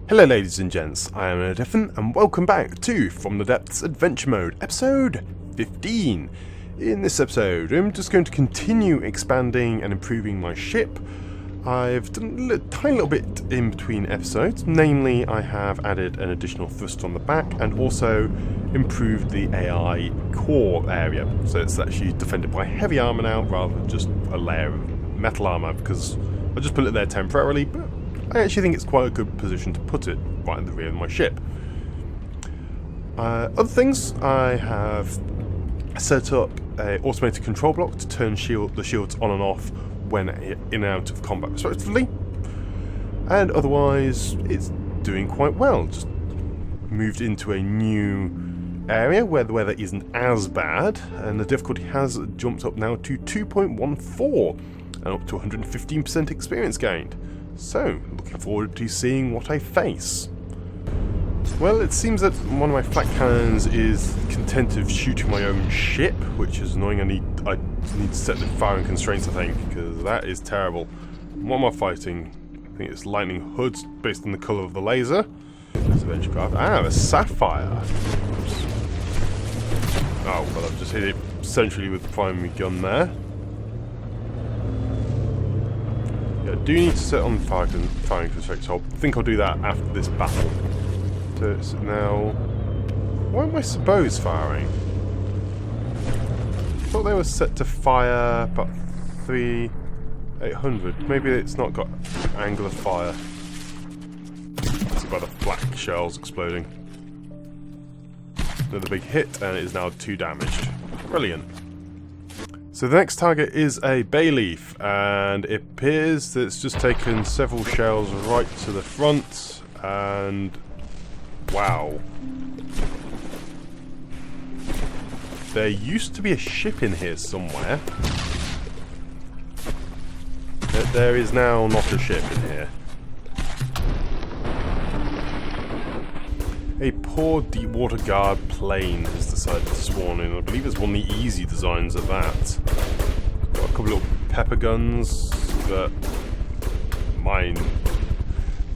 Hello ladies and gents, I am Adventrue and welcome back to From the Depths Adventure Mode, episode 15. In this episode, I'm just going to continue expanding and improving my ship. I've done a tiny little bit in between episodes, namely I have added an additional thruster on the back and also improved the AI core area. So it's actually defended by heavy armour now rather than just a layer of metal armour, because I just put it there temporarily, but I actually think it's quite a good position to put it, right in the rear of my ship. Other things, I have set up an automated control block to turn the shields on and off when in and out of combat respectively. And otherwise, it's doing quite well. Just moved into a new area where the weather isn't as bad, and the difficulty has jumped up now to 2.14 and up to 115% experience gained. So, looking forward to seeing what I face. Well, it seems that one of my flak cannons is content of shooting my own ship, which is annoying. I need to set the firing constraints, I think, because that is terrible. What am I fighting? I think it's lightning hoods based on the colour of the laser. There's a venture craft. Ah, a sapphire. Oops. Oh, well, I've just hit it centrally with the primary gun there. I do need to set on firing constraints, so I think I'll do that after this battle. So it's now... why am I supposed firing? I thought they were set to fire about 800. Maybe it's not got angle of fire. It's by the flak shells exploding. Another big hit, and it is now 2 damaged. Brilliant. So the next target is a bay leaf, and it appears that it's just taken several shells right to the front, and wow. There used to be a ship in here somewhere. There is now not a ship in here. A poor Deepwater Guard plane has decided to spawn in. I believe it's one of the easy designs at that. Got a couple of little pepper guns, but my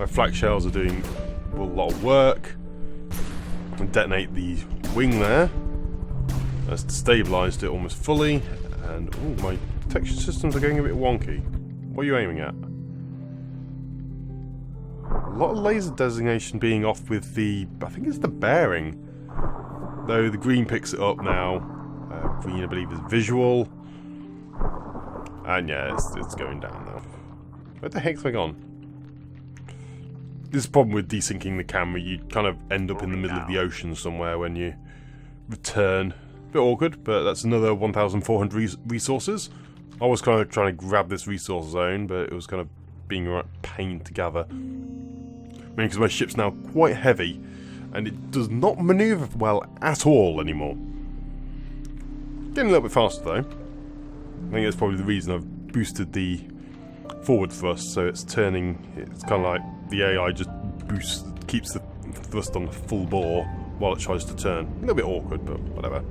flak shells are doing a lot of work. And detonate the wing there. That's stabilised it almost fully, and ooh, my detection systems are going a bit wonky. What are you aiming at? A lot of laser designation being off with the, I think it's the bearing. Though the green picks it up now. Green, I believe, is visual. And yeah, it's going down now. Where the heck's I gone? This is the problem with desyncing the camera. You kind of end up in the middle of the ocean somewhere when you return. A bit awkward, but that's another 1,400 resources. I was kind of trying to grab this resource zone, but it was kind of being a right pain to gather. Because my ship's now quite heavy, and it does not manoeuvre well at all anymore. Getting a little bit faster though. I think that's probably the reason I've boosted the forward thrust, so it's turning. It's kind of like the AI just keeps the thrust on the full bore while it tries to turn. A little bit awkward, but whatever.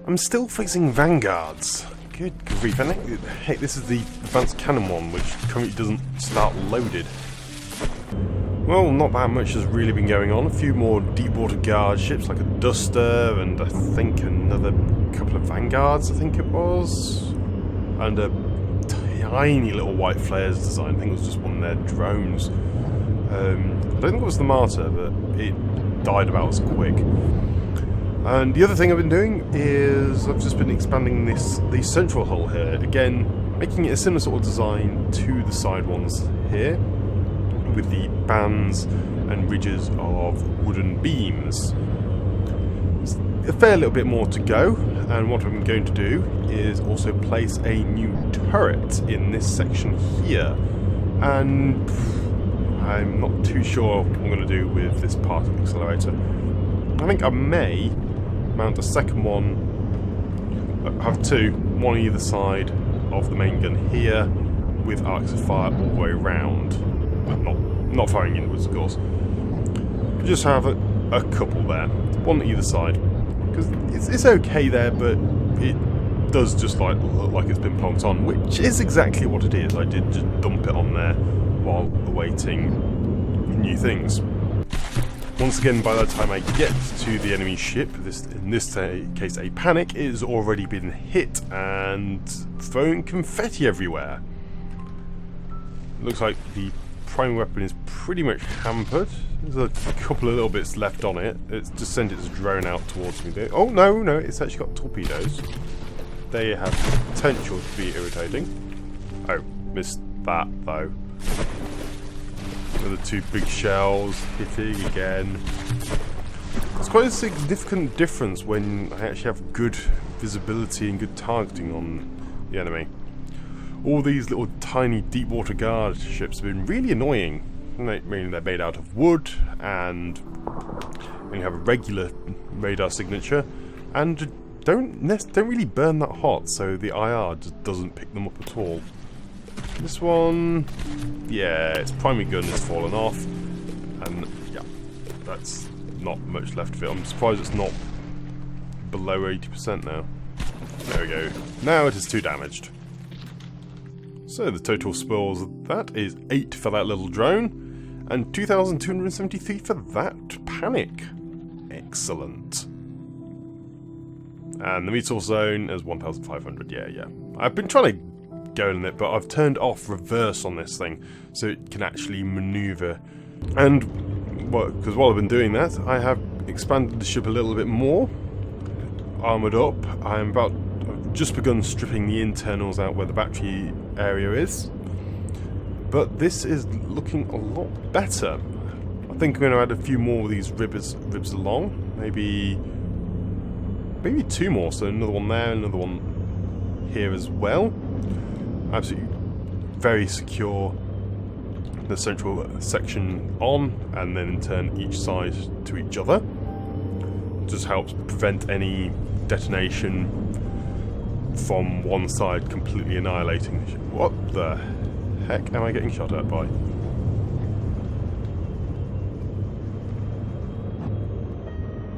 I'm still facing vanguards. Good grief! I think, heck, this is the advanced cannon one, which currently doesn't start loaded. Well, not that much has really been going on. A few more Deepwater Guard ships, like a Duster, and I think another couple of Vanguards, I think it was. And a tiny little white flares design. I think it was just one of their drones. I don't think it was the Martyr, but it died about as quick. And the other thing I've been doing is I've just been expanding the central hull here. Again, making it a similar sort of design to the side ones here, with the bands and ridges of wooden beams. There's a fair little bit more to go, and what I'm going to do is also place a new turret in this section here. And I'm not too sure what I'm going to do with this part of the accelerator. I think I may mount a second one, have two, one on either side of the main gun here, with arcs of fire all the way around. Not firing inwards, of course. Just have a couple there, one on either side, because it's okay there, but it does just look like it's been plonked on, which is exactly what it is. I did just dump it on there while awaiting new things. Once again, by the time I get to the enemy ship, in this case a panic, is already been hit and throwing confetti everywhere. Looks like the primary weapon is pretty much hampered. There's a couple of little bits left on it. It's just sent its drone out towards me there. Oh no, it's actually got torpedoes. They have potential to be irritating. Oh, missed that though. The two big shells hitting again. It's quite a significant difference when I actually have good visibility and good targeting on the enemy. All these little tiny deep water guard ships have been really annoying. Meaning they're made out of wood and you have a regular radar signature and don't really burn that hot, so the IR just doesn't pick them up at all. This one, yeah, its primary gun has fallen off, and yeah, that's not much left of it. I'm surprised it's not below 80% now. There we go. Now it is 2 damaged. So the total spoils of that is 8 for that little drone, and 2,273 for that panic. Excellent. And the resource zone is 1,500. Yeah. I've been trying to go in it, but I've turned off reverse on this thing, so it can actually maneuver. And because while I've been doing that, I have expanded the ship a little bit more, armoured up. I've just begun stripping the internals out where the battery area is, but this is looking a lot better. I think I'm going to add a few more of these ribs along, maybe 2 more, so another one there, another one here as well. Absolutely very secure the central section on, and then in turn each side to each other. Just helps prevent any detonation from one side completely annihilating the ship. What the heck am I getting shot at by?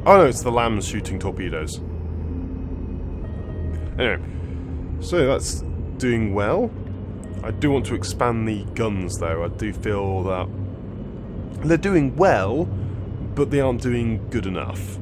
Oh no, it's the lambs shooting torpedoes. Anyway, so that's doing well. I do want to expand the guns though. I do feel that they're doing well, but they aren't doing good enough.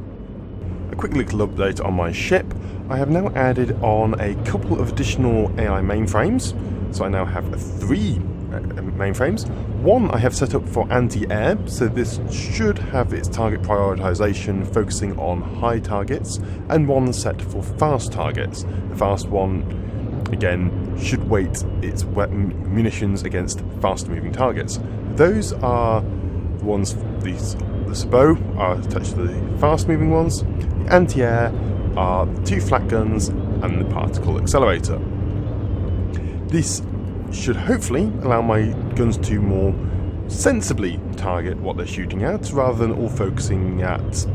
A quick little update on my ship. I have now added on a couple of additional AI mainframes. So I now have 3 mainframes. One I have set up for anti-air, so this should have its target prioritization focusing on high targets, and one set for fast targets. The fast one, again, should weight its munitions against faster moving targets. Those are the ones, the sabot are attached to the fast moving ones, the anti-air are the 2 flat guns and the particle accelerator. This should hopefully allow my guns to more sensibly target what they're shooting at, rather than all focusing at,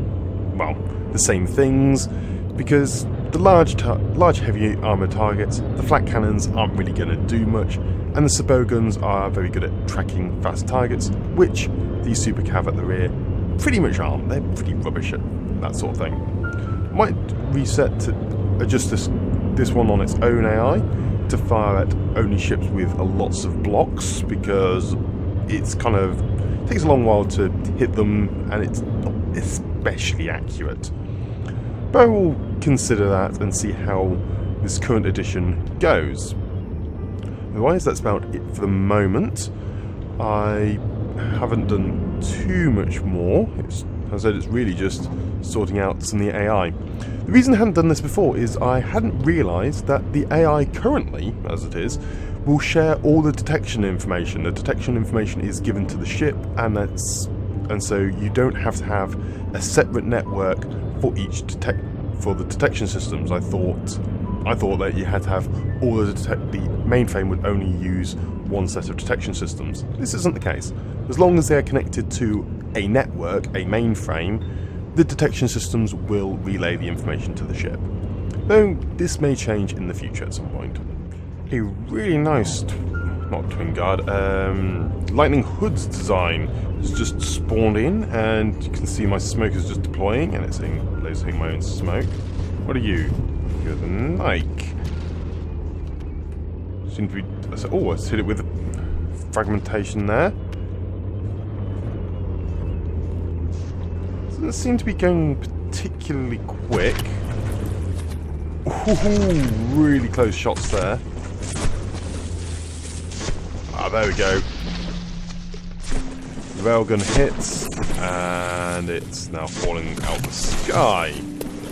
well, the same things, because the large heavy armour targets, the flat cannons aren't really going to do much, and the sabot guns are very good at tracking fast targets, which these super cav at the rear pretty much aren't. They're pretty rubbish at that sort of thing. Might reset to adjust this one on its own AI to fire at only ships with lots of blocks, because it's kind of takes a long while to hit them and it's not especially accurate. But I will consider that and see how this current edition goes. Otherwise, that's about it for the moment. I haven't done too much more. As I said, it's really just sorting out some of the AI. The reason I hadn't done this before is I hadn't realised that the AI currently, as it is, will share all the detection information. The detection information is given to the ship, and so you don't have to have a separate network for each for the detection systems. I thought that you had to have all the mainframe would only use one set of detection systems. This isn't the case. As long as they are connected to a network, a mainframe, the detection systems will relay the information to the ship. Though this may change in the future at some point. A really nice, not twin guard, lightning hoods design has just spawned in, and you can see my smoke is just deploying, and it's lasering my own smoke. What are you? You're the Nike. Seem to be. Oh, let's hit it with fragmentation there. Doesn't seem to be going particularly quick. Ooh, really close shots there. Ah, there we go. The railgun hits, and it's now falling out the sky.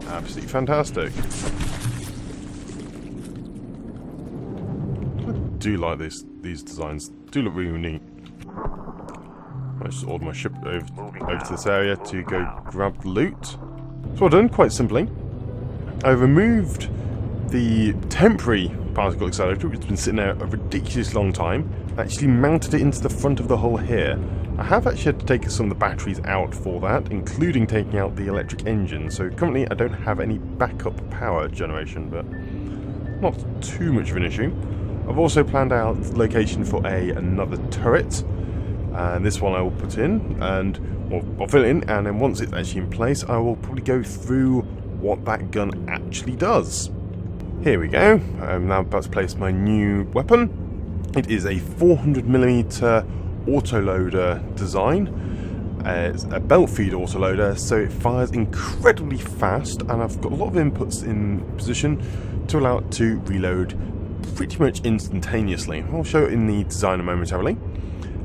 Absolutely fantastic. I do like these designs. Do look really neat. I just ordered my ship over to this area to go grab the loot. So well done, quite simply. I removed the temporary particle accelerator, which has been sitting there a ridiculously long time. I actually mounted it into the front of the hull here. I have actually had to take some of the batteries out for that, including taking out the electric engine. So currently I don't have any backup power generation, but not too much of an issue. I've also planned out the location for another turret. And this one I will put in, and well, I'll fill it in, and then once it's actually in place, I will probably go through what that gun actually does. Here we go. I'm now about to place my new weapon. It is a 400mm autoloader design. It's a belt feed autoloader, so it fires incredibly fast, and I've got a lot of inputs in position to allow it to reload pretty much instantaneously. I'll show it in the designer momentarily.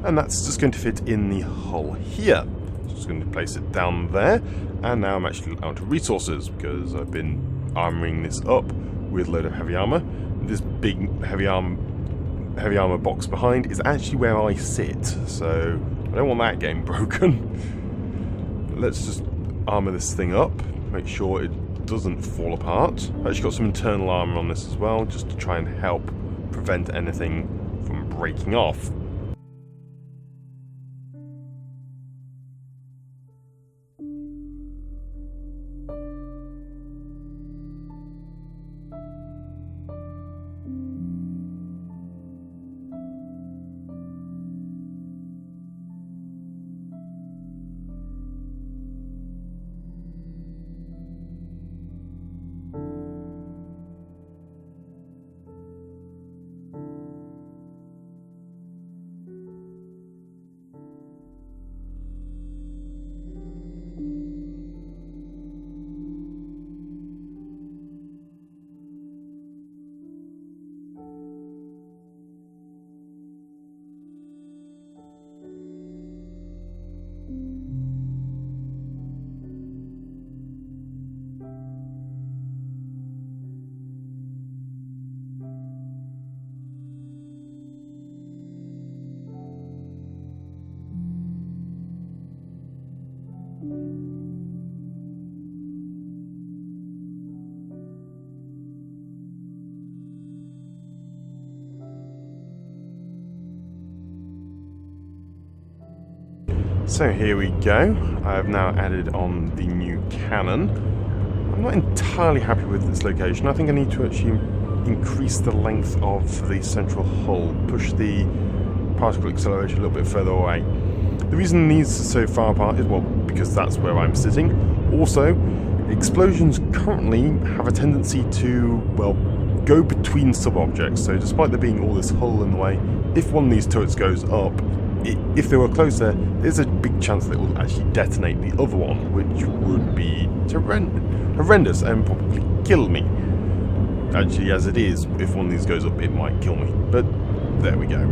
And that's just going to fit in the hull here. So just going to place it down there, and now I'm actually out of resources because I've been armoring this up with a load of heavy armor. This big heavy armor box behind is actually where I sit, so I don't want that getting broken. Let's just armor this thing up, make sure it doesn't fall apart. I've actually got some internal armor on this as well, just to try and help prevent anything from breaking off. So here we go. I've now added on the new cannon. I'm not entirely happy with this location. I think I need to actually increase the length of the central hull, push the particle accelerator a little bit further away. The reason these are so far apart is, well, because that's where I'm sitting. Also, explosions currently have a tendency to, well, go between sub-objects. So despite there being all this hull in the way, if one of these turrets goes up, if they were closer, there's a big chance that it will actually detonate the other one, which would be horrendous and probably kill me. Actually, as it is, if one of these goes up, it might kill me. But there we go.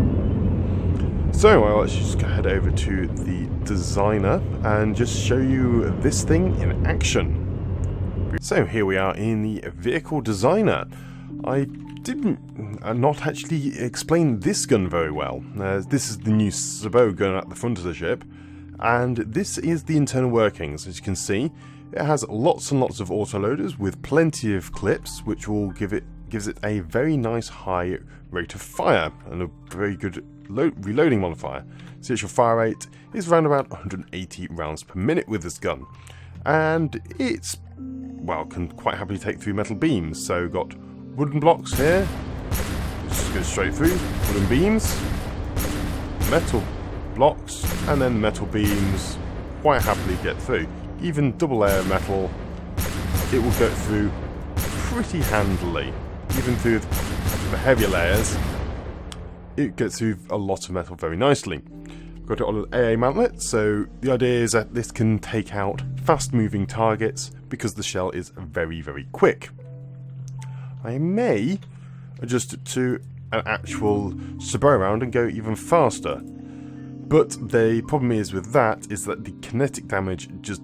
So I'll actually just head over to the designer and just show you this thing in action. So here we are in the vehicle designer. I didn't not actually explain this gun very well. This is the new sabot gun at the front of the ship, and this is the internal workings. As you can see, it has lots and lots of autoloaders with plenty of clips, which will gives it a very nice high rate of fire and a very good reloading modifier. So the actual fire rate is around about 180 rounds per minute with this gun, and it's, well, can quite happily take through metal beams. So got wooden blocks here, just go straight through, wooden beams, metal blocks, and then metal beams quite happily get through. Even double layer metal, it will go through pretty handily. Even through the heavier layers, it gets through a lot of metal very nicely. Got it on an AA mantlet, so the idea is that this can take out fast-moving targets because the shell is very, very quick. I may adjust it to an actual Superstructure round and go even faster. But the problem is with that is that the kinetic damage just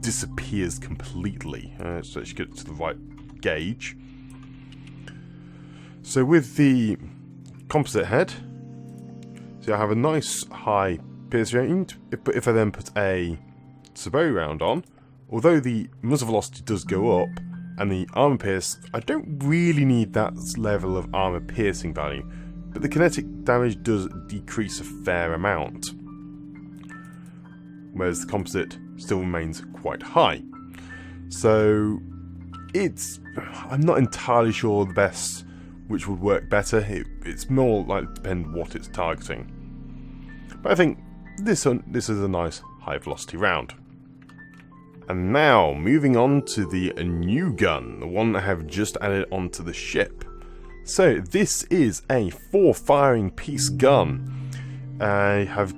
disappears completely. So let's get it to the right gauge. So with the composite head, so I have a nice high pierce range, but if I then put a Superstructure round on, although the muzzle velocity does go up, and the armor pierce, I don't really need that level of armor piercing value, but the kinetic damage does decrease a fair amount, whereas the composite still remains quite high. So it's, I'm not entirely sure the best which would work better. It's more likely to depend what it's targeting. But I think this is a nice high velocity round. And now, moving on to the new gun, the one I have just added onto the ship. So, this is a 4-firing piece gun. I have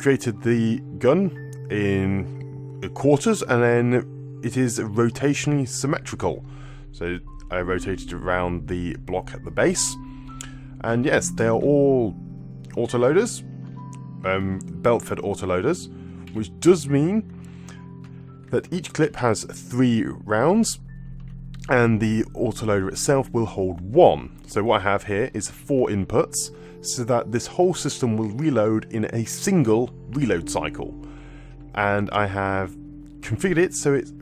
created the gun in quarters, and then it is rotationally symmetrical. So, I rotated it around the block at the base. And yes, they are all autoloaders, belt-fed autoloaders, which does mean that each clip has 3 rounds, and the autoloader itself will hold 1. So what I have here is 4 inputs, so that this whole system will reload in a single reload cycle. And I have configured it so it's,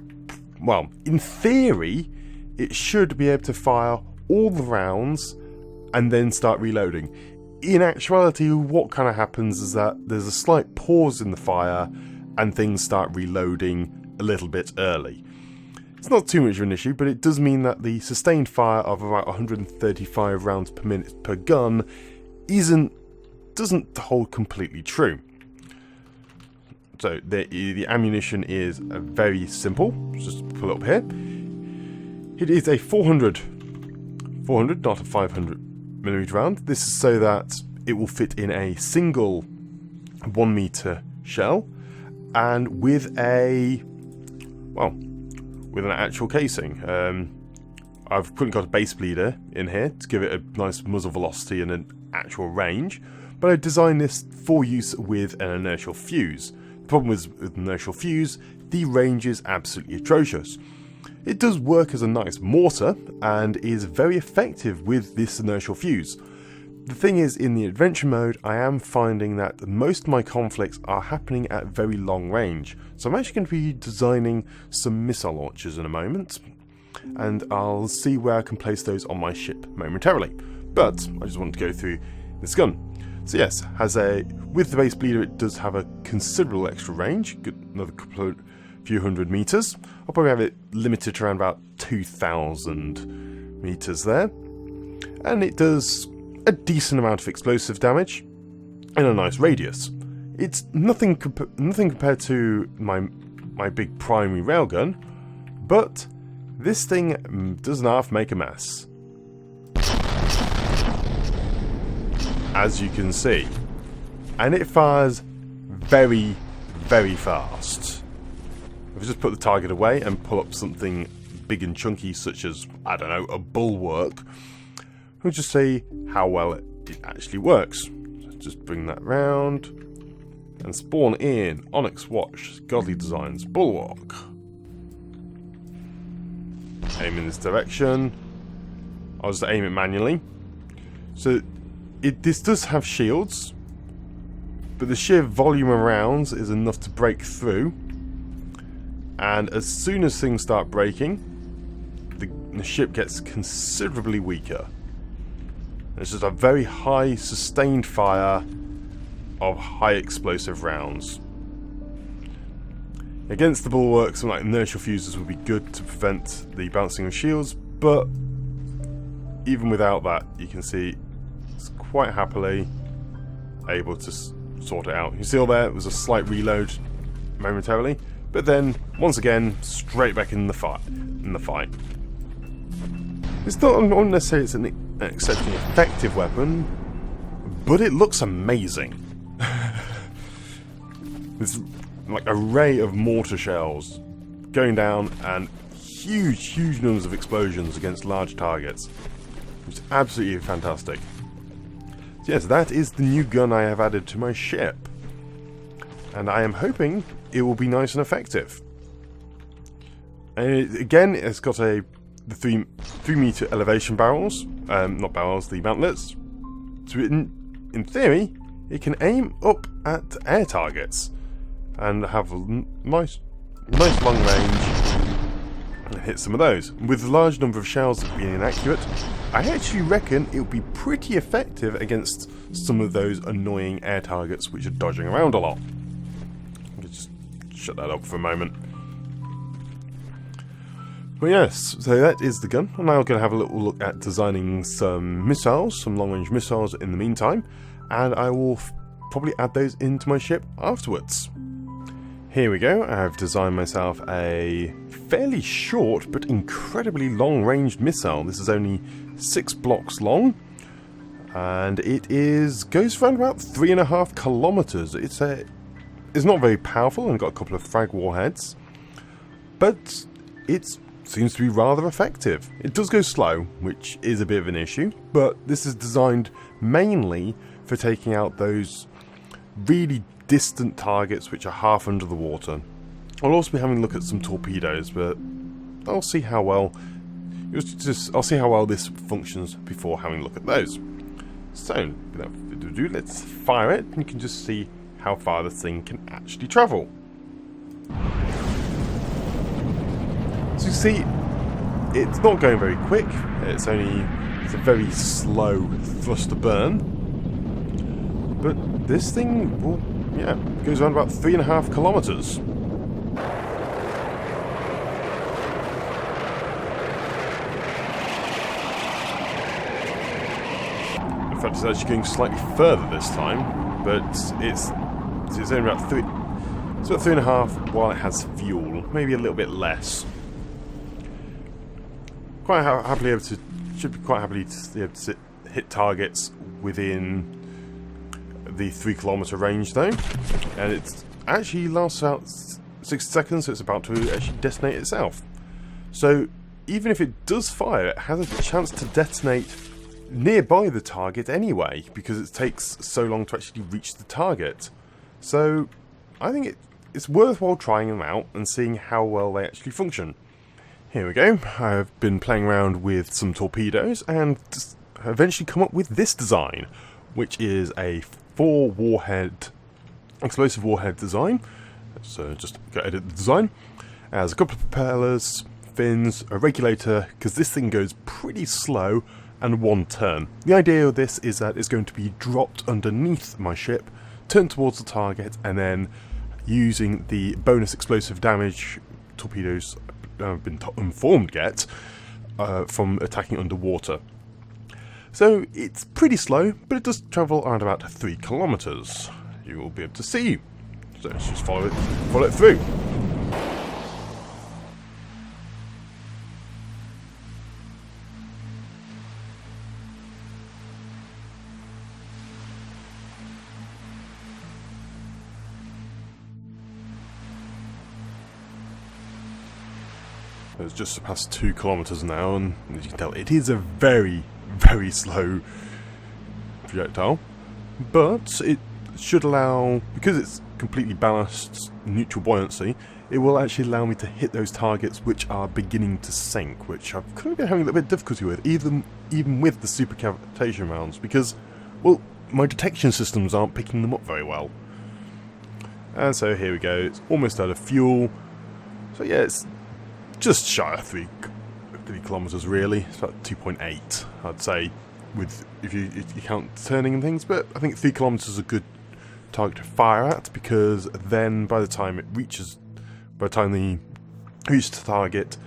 well, in theory, it should be able to fire all the rounds and then start reloading. In actuality, what kind of happens is that there's a slight pause in the fire and things start reloading a little bit early. It's not too much of an issue, but it does mean that the sustained fire of about 135 rounds per minute per gun doesn't hold completely true. So the ammunition is very simple. Just pull it up here. It is a 400, not a 500mm round. This is so that it will fit in a single 1 meter shell, and with a, well, with an actual casing. I've currently got a base bleeder in here to give it a nice muzzle velocity and an actual range, but I designed this for use with an inertial fuse. The problem is with inertial fuse, the range is absolutely atrocious. It does work as a nice mortar and is very effective with this inertial fuse. The thing is, in the adventure mode, I am finding that most of my conflicts are happening at very long range. So I'm actually going to be designing some missile launchers in a moment, and I'll see where I can place those on my ship momentarily. But I just want to go through this gun. So yes, with the base bleeder, it does have a considerable extra range, another few hundred meters. I'll probably have it limited to around about 2,000 meters there, and it does a decent amount of explosive damage in a nice radius. It's nothing compared to my big primary railgun, but this thing does not make a mess, as you can see, and it fires very, very fast. If I just put the target away and pull up something big and chunky, such as, I don't know, a bulwark, we'll just see how well it actually works. So just bring that round and spawn in Onyx Watch, Godly Designs, Bulwark. Aim in this direction. I'll just aim it manually. So this does have shields, but the sheer volume of rounds is enough to break through. And as soon as things start breaking, the ship gets considerably weaker. It's just a very high sustained fire of high explosive rounds. Against the bulwarks, some like inertial fuses would be good to prevent the bouncing of shields, but even without that, you can see it's quite happily able to sort it out. You see all there, it was a slight reload momentarily, but then once again straight back in the fight. It's not necessarily it's an exceptionally effective weapon, but it looks amazing. It's like array of mortar shells going down, and huge numbers of explosions against large targets. It's absolutely fantastic. So yes, that is the new gun I have added to my ship, and I am hoping it will be nice and effective. And again, it's got the 3 meter elevation barrels, not barrels, the mantlets. So in theory, it can aim up at air targets and have a nice long range and hit some of those. With the large number of shells being inaccurate, I actually reckon it will be pretty effective against some of those annoying air targets which are dodging around a lot. I can just shut that up for a moment. But yes, so that is the gun. I'm now going to have a little look at designing some missiles, some long-range missiles in the meantime, and I will probably add those into my ship afterwards. Here we go. I've designed myself a fairly short but incredibly long-range missile. This is only 6 blocks long, and it goes for around about 3.5 kilometers. It's not very powerful and got a couple of frag warheads, but it seems to be rather effective. It does go slow, which is a bit of an issue, but this is designed mainly for taking out those really distant targets which are half under the water. I'll also be having a look at some torpedoes, but I'll see how well this functions before having a look at those. So, without further ado, let's fire it, and you can just see how far the thing can actually travel. So you see, it's not going very quick. It's a very slow thrust to burn. But this thing goes around about 3.5 kilometers. In fact, it's actually going slightly further this time, but it's only about 3.5 while it has fuel, maybe a little bit less. Should be quite happily be able to hit targets within the 3 kilometer range though, and it actually lasts about 60 seconds, so it's about to actually detonate itself. So even if it does fire, it has a chance to detonate nearby the target anyway, because it takes so long to actually reach the target. So I think it's worthwhile trying them out and seeing how well they actually function. Here we go. I've been playing around with some torpedoes and eventually come up with this design, which is a 4 warhead, explosive warhead design. So just go edit the design. It has a couple of propellers, fins, a regulator, because this thing goes pretty slow, and 1 turn. The idea of this is that it's going to be dropped underneath my ship, turned towards the target, and then using the bonus explosive damage torpedoes I've been informed get from attacking underwater. So it's pretty slow, but it does travel around about 3 kilometers. You will be able to see. So let's just follow it through. It's just surpassed 2 kilometers now, and as you can tell, it is a very slow projectile, but it should allow, because it's completely balanced, neutral buoyancy, it will actually allow me to hit those targets which are beginning to sink, which I've kind of been having a little bit of difficulty with, even with the super cavitation rounds, because, well, my detection systems aren't picking them up very well. And so here we go, it's almost out of fuel. So yeah, it's just shy of 3 kilometers really. It's about 2.8, I'd say, with if you count turning and things. But I think 3 kilometers is a good target to fire at, because then by the time it reaches the target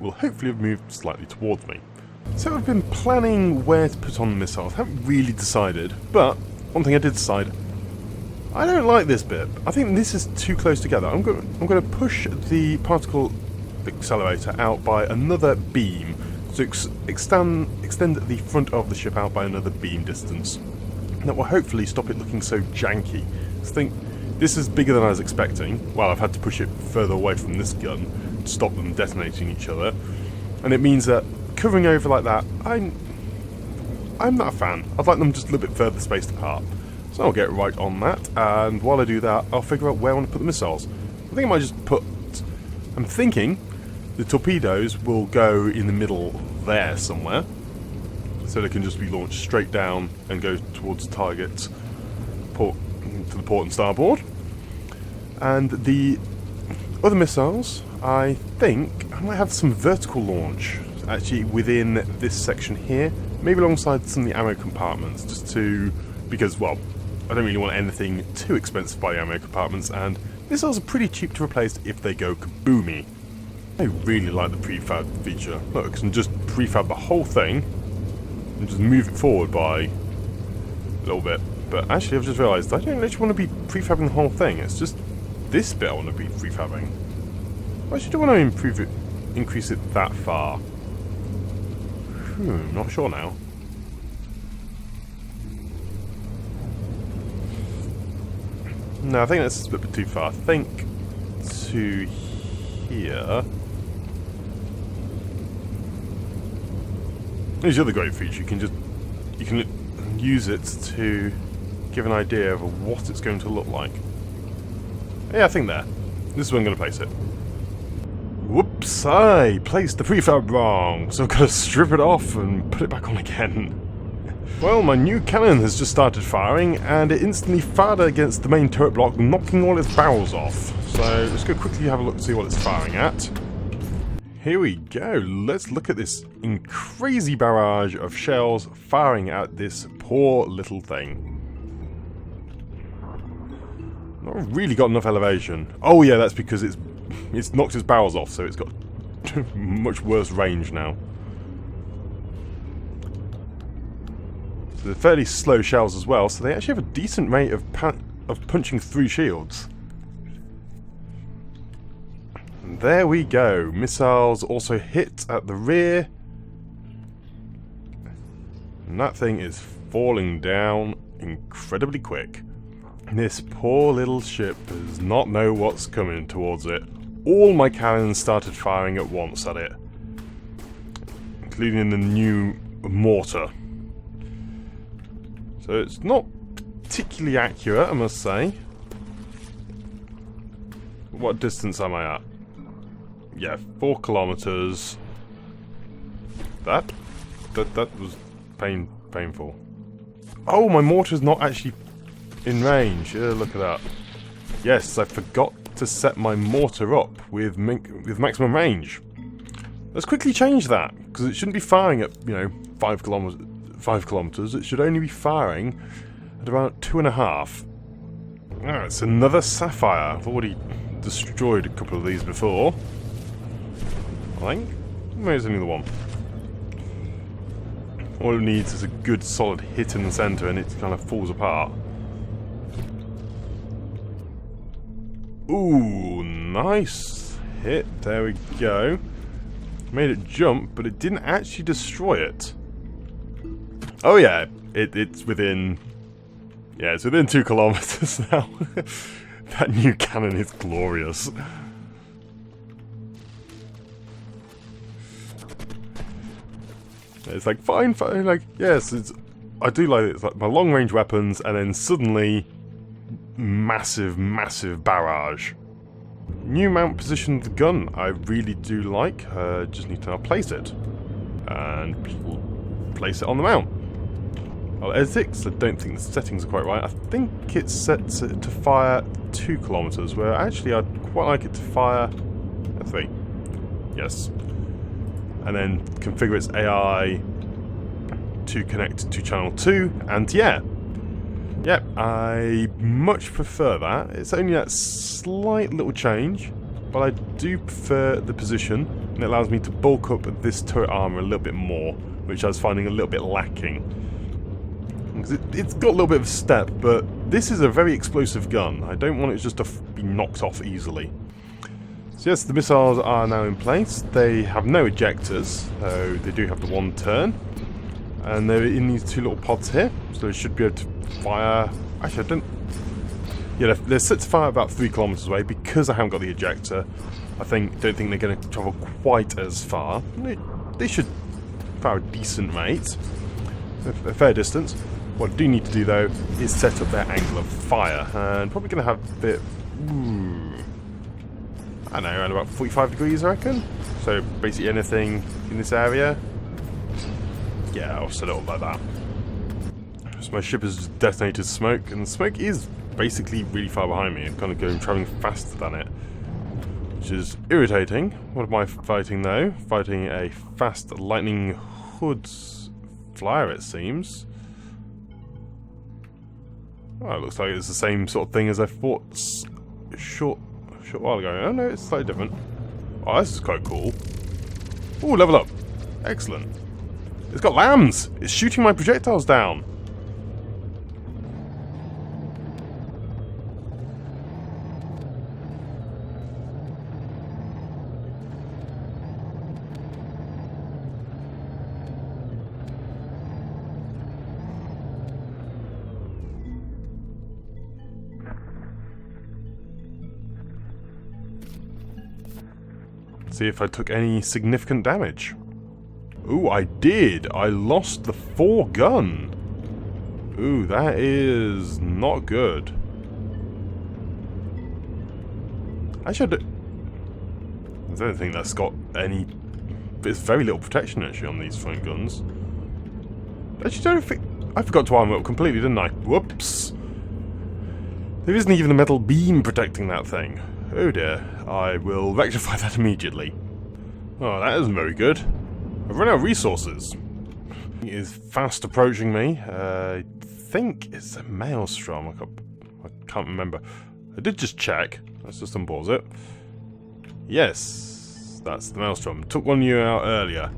will hopefully have moved slightly towards me. So I've been planning where to put on the missiles. I haven't really decided, but one thing I did decide, I don't like this bit. I think this is too close together. I'm going to push the particle accelerator out by another beam to extend the front of the ship out by another beam distance. That will hopefully stop it looking so janky. I think This is bigger than I was expecting. Well, I've had to push it further away from this gun to stop them detonating each other. And it means that covering over like that, I'm not a fan. I'd like them just a little bit further spaced apart. So I'll get right on that, and while I do that, I'll figure out where I want to put the missiles. I think I might just put... I'm thinking the torpedoes will go in the middle there somewhere, so they can just be launched straight down and go towards the target port, to the port and starboard. And the other missiles, I think I might have some vertical launch actually within this section here, maybe alongside some of the ammo compartments, just to, because, well, I don't really want anything too expensive by the ammo compartments, and missiles are pretty cheap to replace if they go kaboomy. I really like the prefab feature. Look, I can just prefab the whole thing and just move it forward by a little bit. But actually I've just realised I don't actually want to be prefabbing the whole thing, it's just this bit I want to be prefabbing. I actually don't want to increase it that far. Not sure now. No, I think that's a bit too far. I think to here. Here's the other great feature. You can use it to give an idea of what it's going to look like. Yeah, I think there. This is where I'm going to place it. Whoops! I placed the prefab wrong, so I've got to strip it off and put it back on again. Well, my new cannon has just started firing, and it instantly fired against the main turret block, knocking all its barrels off. So let's go quickly have a look and see what it's firing at. Here we go. Let's look at this crazy barrage of shells firing at this poor little thing. Not really got enough elevation. Oh yeah, that's because it's knocked its barrels off, so it's got much worse range now. So they're fairly slow shells as well, so they actually have a decent rate of punching through shields. And there we go. Missiles also hit at the rear. And that thing is falling down incredibly quick. This poor little ship does not know what's coming towards it. All my cannons started firing at once at it, including the new mortar. So it's not particularly accurate, I must say. What distance am I at? Yeah, 4 kilometers. That was painful. Oh, my mortar's not actually in range. Look at that. Yes, I forgot to set my mortar up with maximum range. Let's quickly change that, because it shouldn't be firing at 5 kilometers. It should only be firing at about 2.5. Ah, it's another Sapphire. I've already destroyed a couple of these before, I think. Maybe it's only the one. All it needs is a good solid hit in the centre and it kind of falls apart. Ooh, nice hit. There we go. Made it jump, but it didn't actually destroy it. Oh yeah, it's within... Yeah, it's within 2 kilometers now. That new cannon is glorious. It's like, fine, like, yes, I do like it. It's like my long-range weapons, and then suddenly, massive barrage. New mount position of the gun, I really do like. Just need to now place it. And place it on the mount. Well, S6, I don't think the settings are quite right. I think it's set to fire 2 kilometers, where actually I'd quite like it to fire 3. Yes. And then configure its AI to connect to channel 2, and yeah, I much prefer that. It's only that slight little change, but I do prefer the position, and it allows me to bulk up this turret armor a little bit more, which I was finding a little bit lacking. It's got a little bit of step, but this is a very explosive gun. I don't want it just to be knocked off easily. So yes, the missiles are now in place. They have no ejectors, so they do have the one turn. And they're in these 2 little pods here, so they should be able to fire... Actually, Yeah, they're set to fire about 3 kilometers away because I haven't got the ejector. Don't think they're going to travel quite as far. They should fire a decent rate, a fair distance. What I do need to do though is set up their angle of fire, and probably going to have a bit. I don't know, around about 45 degrees, I reckon. So basically anything in this area. Yeah, I'll set it up like that. So my ship has just detonated smoke, and the smoke is basically really far behind me. I'm kind of traveling faster than it, which is irritating. What am I fighting though? Fighting a fast lightning hoods flyer, it seems. Oh, it looks like it's the same sort of thing as I fought a short while ago. Oh no, it's slightly different. Oh, this is quite cool. Ooh, level up. Excellent. It's got lambs! It's shooting my projectiles down! See if I took any significant damage. Ooh, I did! I lost the 4-gun! Ooh, that is not good. Actually, I don't think that's got any... There's very little protection actually on these front guns. Actually, don't think... I forgot to arm it up completely, didn't I? Whoops! There isn't even a metal beam protecting that thing. Oh dear, I will rectify that immediately. Oh, that isn't very good. I've run out of resources. He is fast approaching me. I think it's a maelstrom. I can't remember. I did just check. Let's just unpause it. Yes, that's the maelstrom. Took one of you out earlier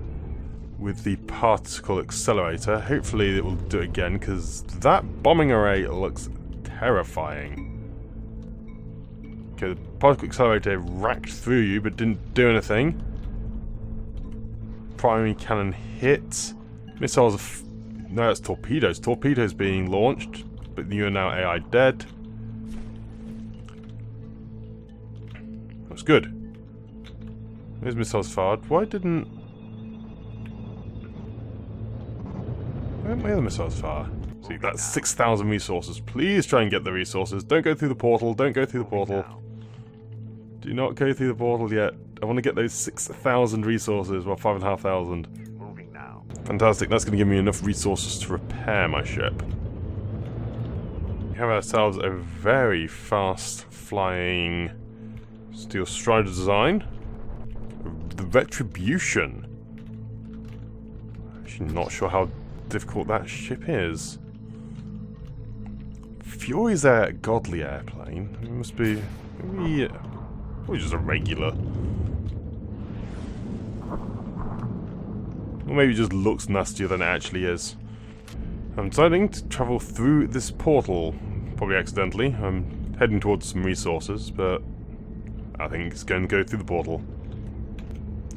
with the particle accelerator. Hopefully it will do it again, because that bombing array looks terrifying. Okay, the particle accelerator racked through you but didn't do anything. Primary cannon hit. Missiles no, it's torpedoes. Torpedoes being launched, but you are now AI dead. That's good. There's missiles fired. Why didn't... Where are the missiles fire? See, that's 6,000 resources. Please try and get the resources. Don't go through the portal. Don't go through the portal. Do not go through the portal yet. I want to get those 6,000 resources. Well, 5,500. Moving now. Fantastic. That's going to give me enough resources to repair my ship. We have ourselves a very fast flying Steel Strider design. The Retribution. Actually not sure how difficult that ship is. Fury's a godly airplane. It must be maybe probably just a regular. Or maybe it just looks nastier than it actually is. I'm deciding to travel through this portal, probably accidentally. I'm heading towards some resources, but I think it's going to go through the portal.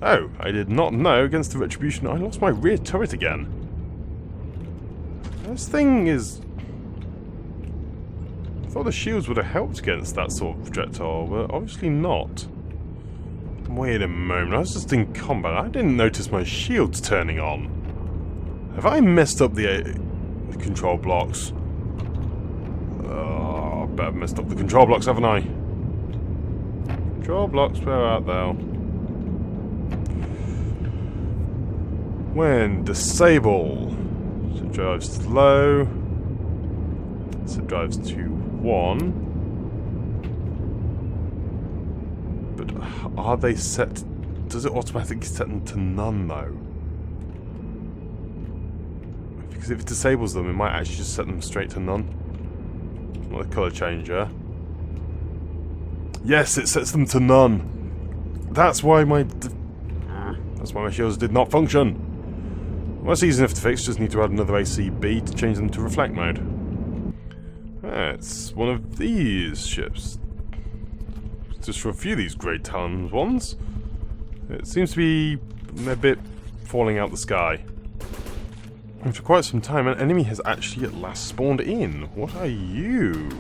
Oh, I did not know against the Retribution I lost my rear turret again. This thing is... I thought the shields would have helped against that sort of projectile, but obviously not. Wait a moment, I was just in combat. I didn't notice my shields turning on. Have I messed up the control blocks? Oh, I bet I've messed up the control blocks, haven't I? Control blocks, where art thou? When disable. So it drives low. So it drives to 1. But are they set... Does it automatically set them to none though? Because if it disables them, it might actually just set them straight to none. Not the colour changer. Yes, it sets them to none. That's why my shields did not function. Well, that's easy enough to fix. Just need to add another ACB to change them to reflect mode. It's one of these ships. Just for a few of these Great Talons ones. It seems to be a bit falling out the sky. And for quite some time, an enemy has actually at last spawned in. What are you?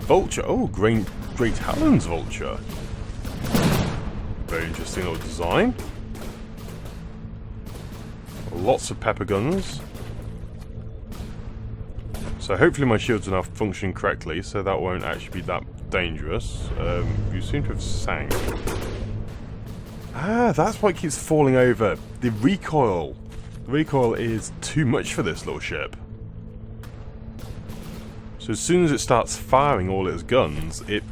vulture. Oh, Great Talon's vulture. Very interesting little design. Lots of pepper guns. So hopefully my shields are now functioning correctly, so that won't actually be that dangerous. You seem to have sank. Ah, that's why it keeps falling over. The recoil. The recoil is too much for this little ship. So as soon as it starts firing all its guns, it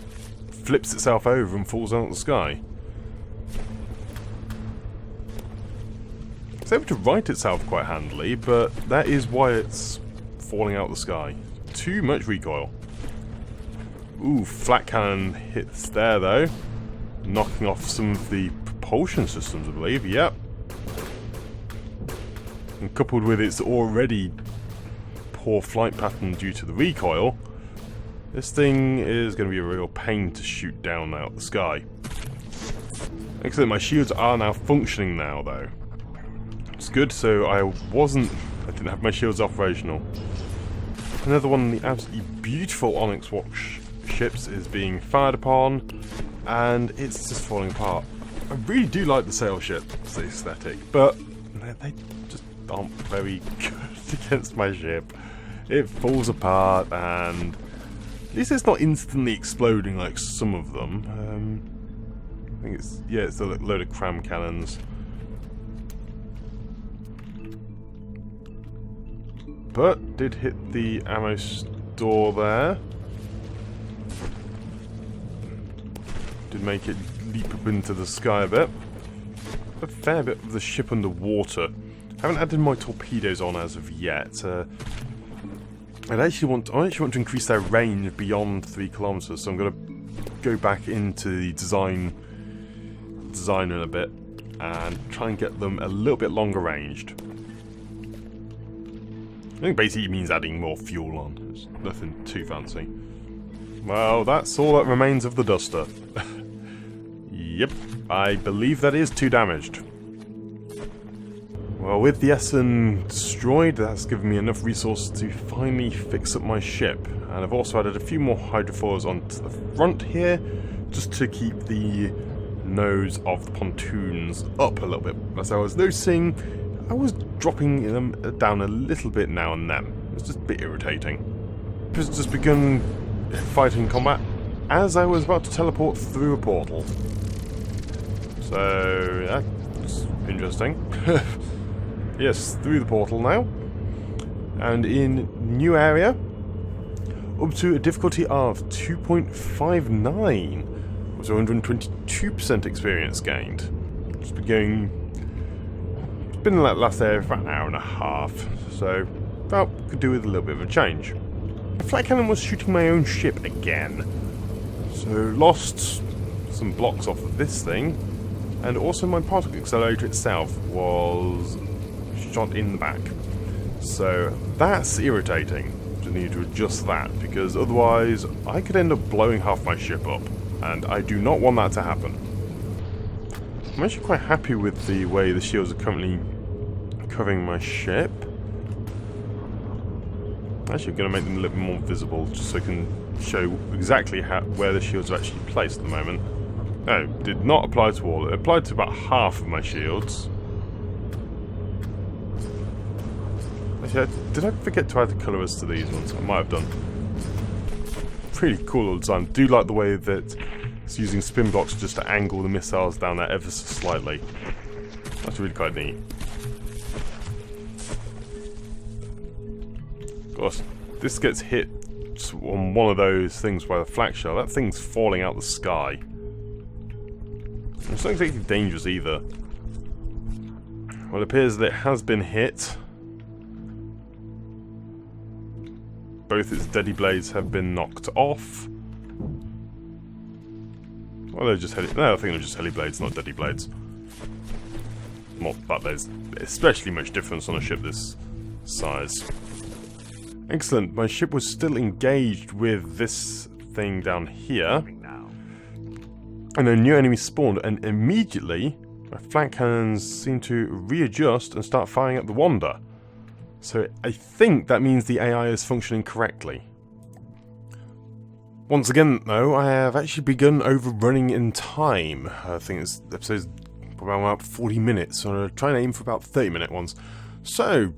flips itself over and falls out of the sky. It's able to right itself quite handily, but that is why it's falling out of the sky. Too much recoil. Ooh, flat cannon hits there though. Knocking off some of the propulsion systems, I believe. Yep. And coupled with its already poor flight pattern due to the recoil, this thing is going to be a real pain to shoot down out of the sky. Excellent, my shields are now functioning now though. It's good, so I didn't have my shields operational. Another one of the absolutely beautiful Onyx Watch ships is being fired upon, and it's just falling apart. I really do like the sail ship, the aesthetic, but they just aren't very good against my ship. It falls apart, and at least it's not instantly exploding like some of them. I think it's a load of cram cannons. But did hit the ammo store there. Did make it leap up into the sky a bit. A fair bit of the ship underwater. Haven't added my torpedoes on as of yet. I actually want to increase their range beyond 3 kilometers, so I'm going to go back into the designer in a bit and try and get them a little bit longer ranged. I think basically it means adding more fuel on. It's nothing too fancy. Well, that's all that remains of the Duster. Yep, I believe that is 2 damaged. Well, with the Essen destroyed, that's given me enough resources to finally fix up my ship. And I've also added a few more hydrofoils onto the front here, just to keep the nose of the pontoons up a little bit. As I was noticing, I was dropping them down a little bit now and then. It's just a bit irritating. It's just begun fighting combat as I was about to teleport through a portal. So, that's interesting. Yes, through the portal now. And in new area, up to a difficulty of 2.59. So 122% experience gained. Just been in that last area for about an hour and a half, so well, could do with a little bit of a change. The flat cannon was shooting my own ship again, so lost some blocks off of this thing, and also my particle accelerator itself was shot in the back. So that's irritating. Just need to adjust that, because otherwise I could end up blowing half my ship up, and I do not want that to happen. I'm actually quite happy with the way the shields are currently covering my ship. Actually, I'm going to make them a little bit more visible, just so I can show exactly where the shields are actually placed at the moment. No, did not apply to all. It applied to about half of my shields. Actually, did I forget to add the colours to these ones? I might have done. Pretty cool little design. Do like the way that it's using spin blocks just to angle the missiles down there ever so slightly. That's really quite neat. Of course, this gets hit on one of those things by the flak shell. That thing's falling out the sky. It's not exactly dangerous either. Well, it appears that it has been hit. Both its deadly blades have been knocked off. Well, they're just heli... No, I think they're just heli blades, not deadly blades. Not that there's especially much difference on a ship this size. Excellent. My ship was still engaged with this thing down here. And a new enemy spawned, and immediately my flank cannons seem to readjust and start firing at the Wanda. So I think that means the AI is functioning correctly. Once again, though, I have actually begun overrunning in time. I think this episode's probably about 40 minutes, so I'm going to try and aim for about 30-minute ones. So,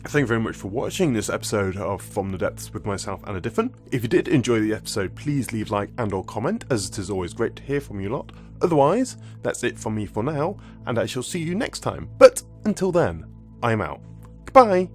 thank you very much for watching this episode of From the Depths with myself and a Diffin. If you did enjoy the episode, please leave a like and or comment, as it is always great to hear from you lot. Otherwise, that's it from me for now, and I shall see you next time. But until then, I'm out. Goodbye!